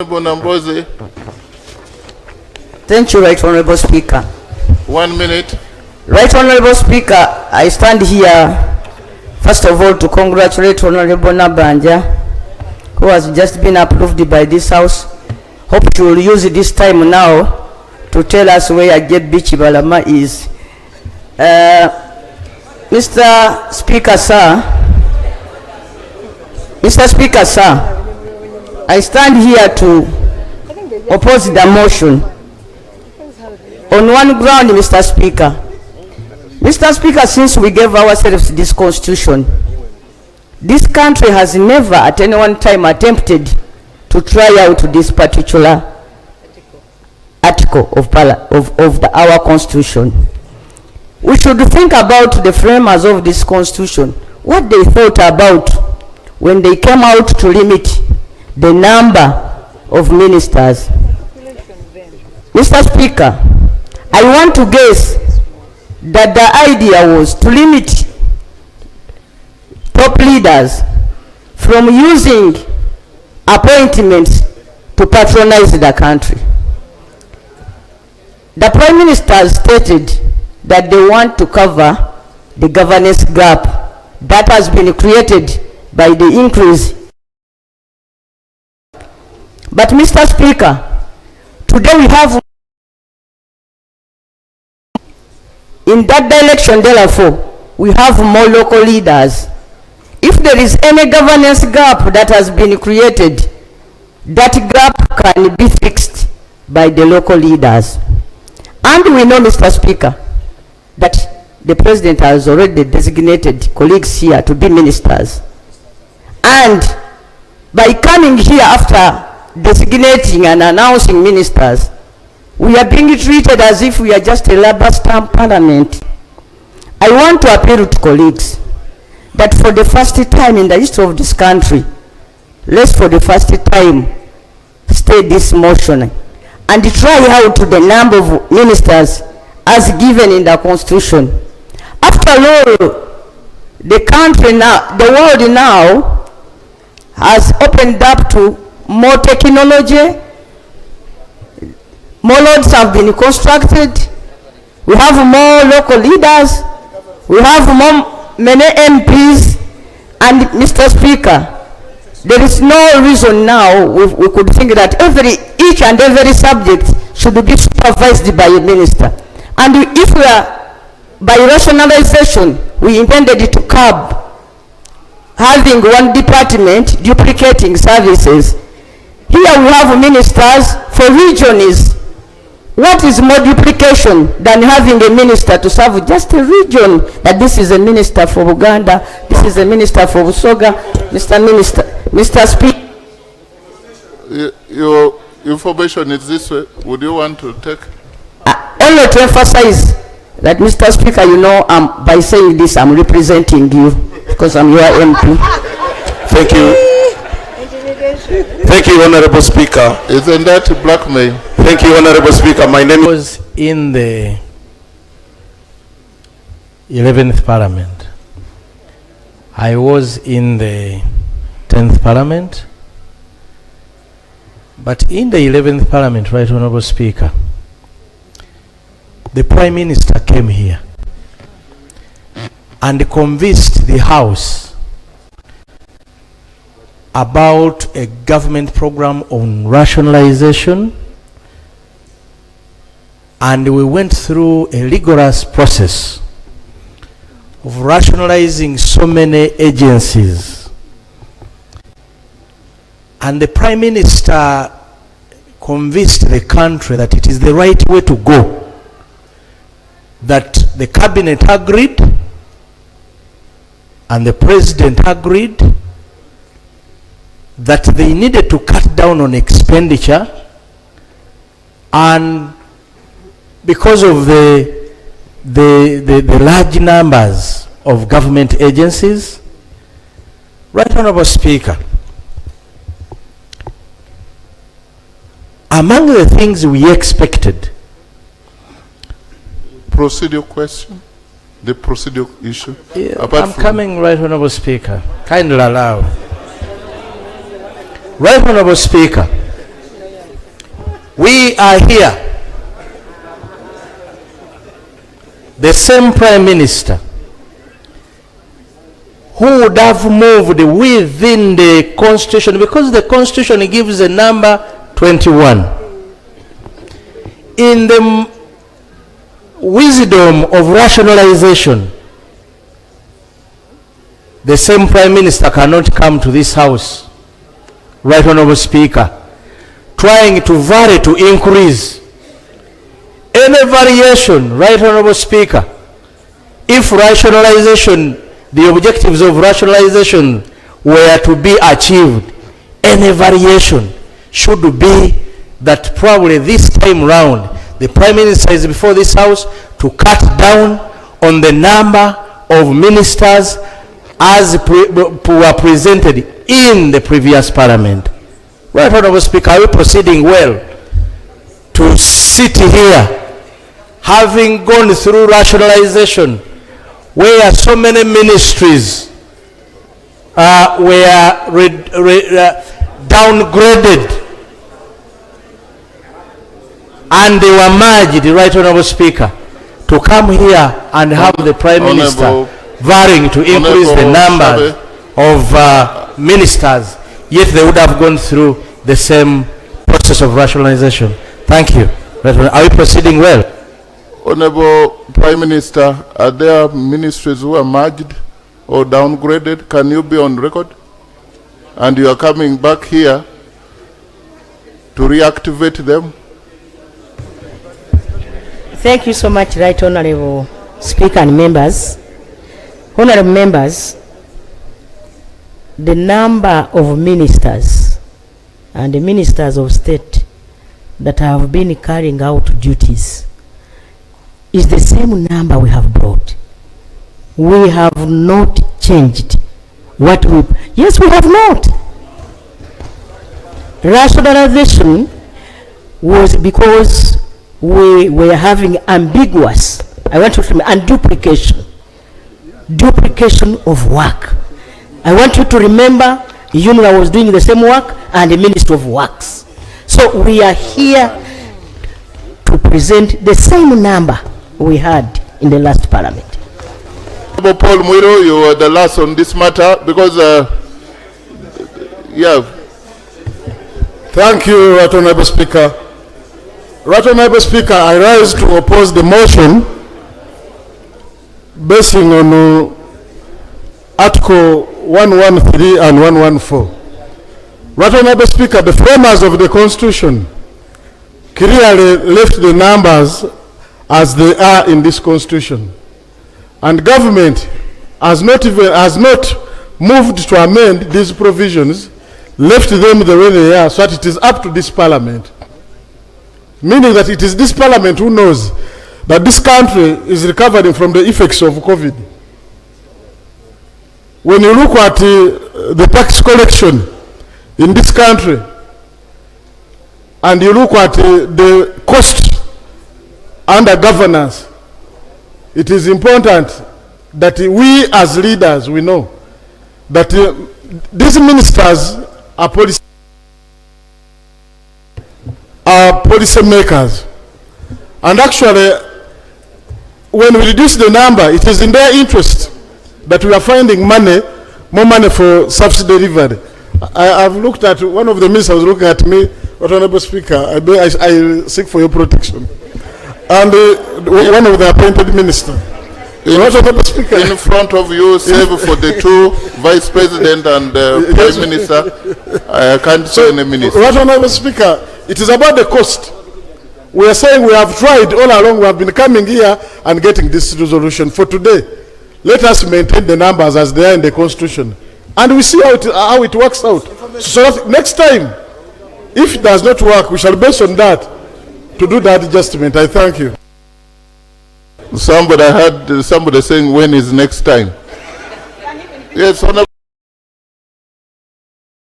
Thank you, Right Honorable Speaker. 1 minute. Right Honorable Speaker, I stand here first of all to congratulate Honorable Nabanjja, who has just been approved by this House. Hope you will use this time now to tell us where Get Beach Balama is. Mr. Speaker, sir, I stand here to oppose the motion on one ground, Mr. Speaker. Mr. Speaker, since we gave ourselves this constitution, this country has never at any one time attempted to try out this particular article of our constitution. We should think about the framers of this constitution, what they thought about when they came out to limit the number of ministers. Mr. Speaker, I want to guess that the idea was to limit top leaders from using appointments to patronize the country. The Prime Minister stated that they want to cover the governance gap that has been created by the increase. But Mr. Speaker, today we have in that direction, therefore, we have more local leaders. If there is any governance gap that has been created, that gap can be fixed by the local leaders. And we know, Mr. Speaker, that the President has already designated colleagues here to be ministers. And by coming here after designating and announcing ministers, we are being treated as if we are just a rubber stamp parliament. I want to appeal to colleagues that for the first time in the history of this country, let's for the first time state this motion and try out the number of ministers as given in the Constitution. After all, the country now, the world now has opened up to more technology. More roads have been constructed. We have more local leaders. We have many MPs. And Mr. Speaker, there is no reason now we could think that each and every subject should be supervised by a minister. And if we are, by rationalization, we intended to curb having one department duplicating services. Here we have ministers for regions. What is more duplication than having a minister to serve just a region? That this is a minister for Uganda, this is a minister for Busoga, Mr. Speaker. Your information is this way. Would you want to take? Only to emphasize that, Mr. Speaker, you know, by saying this, I'm representing you because I'm your MP. Thank you. Thank you, Honorable Speaker. Isn't that blackmail? Thank you, Honorable Speaker. My name was in the 11th Parliament. I was in the 10th Parliament. But in the 11th Parliament, Right Honorable Speaker, the Prime Minister came here and convinced the House about a government program on rationalization, and we went through a rigorous process of rationalizing so many agencies. And the Prime Minister convinced the country that it is the right way to go, that the Cabinet agreed and the President agreed that they needed to cut down on expenditure, and because of the large numbers of government agencies. Right Honorable Speaker, among the things we expected. Procedural question? The procedural issue? Yeah, I'm coming, Right Honorable Speaker. Kindly allow. Right Honorable Speaker, We are here. The same Prime Minister who would have moved within the Constitution, because the Constitution gives a number 21. In the wisdom of rationalization, the same Prime Minister cannot come to this House, Right Honorable Speaker, trying to vary, to increase any variation, Right Honorable Speaker. If rationalization, the objectives of rationalization were to be achieved, any variation should be that probably this time round the Prime Minister is before this House to cut down on the number of ministers as were presented in the previous Parliament. Right Honorable Speaker, are we proceeding well to sit here having gone through rationalization where so many ministries were downgraded and they were merged, Right Honorable Speaker, to come here and have the Prime Minister varying to increase the numbers of ministers, yet they would have gone through the same process of rationalization. Thank you. Are we proceeding well? Honorable Prime Minister, are there ministries who are merged or downgraded? Can you be on record? And you are coming back here to reactivate them? Thank you so much, Right Honorable Speaker and members. Honorable members, the number of ministers and the ministers of state that have been carrying out duties is the same number we have brought. We have not changed what we... Yes, we have not. Rationalization was because we were having ambiguous, I want to remember, and duplication of work. I want you to remember UNRWA was doing the same work and the Ministry of Works. So we are here to present the same number we had in the last Parliament. Honorable Paul Mwiro, you are the last on this matter because, yeah. Thank you, Right Honorable Speaker. Right Honorable Speaker, I rise to oppose the motion basing on Article 113 and 114. Right Honorable Speaker, the framers of the Constitution clearly left the numbers as they are in this Constitution, and government has not moved to amend these provisions, left them the way they are, so that it is up to this Parliament. Meaning that it is this Parliament who knows that this country is recovering from the effects of COVID. When you look at the tax collection in this country, and you look at the cost under governance, it is important that we as leaders, we know that these ministers are policy makers, and actually when we reduce the number, it is in their interest that we are finding more money for subsidy delivery. I've looked at one of the ministers looking at me, Honorable Speaker, I seek for your protection, and one of the appointed ministers. In front of you, save for the two Vice President and Prime Minister. I can't say any minister. Honorable Speaker, it is about the cost. We are saying we have tried all along. We have been coming here and getting this resolution for today. Let us maintain the numbers as they are in the Constitution, and we see how it works out. So that next time, if it does not work, we shall base on that to do that adjustment. I thank you. Somebody, I heard somebody saying, when is next time? Yes, Honorable.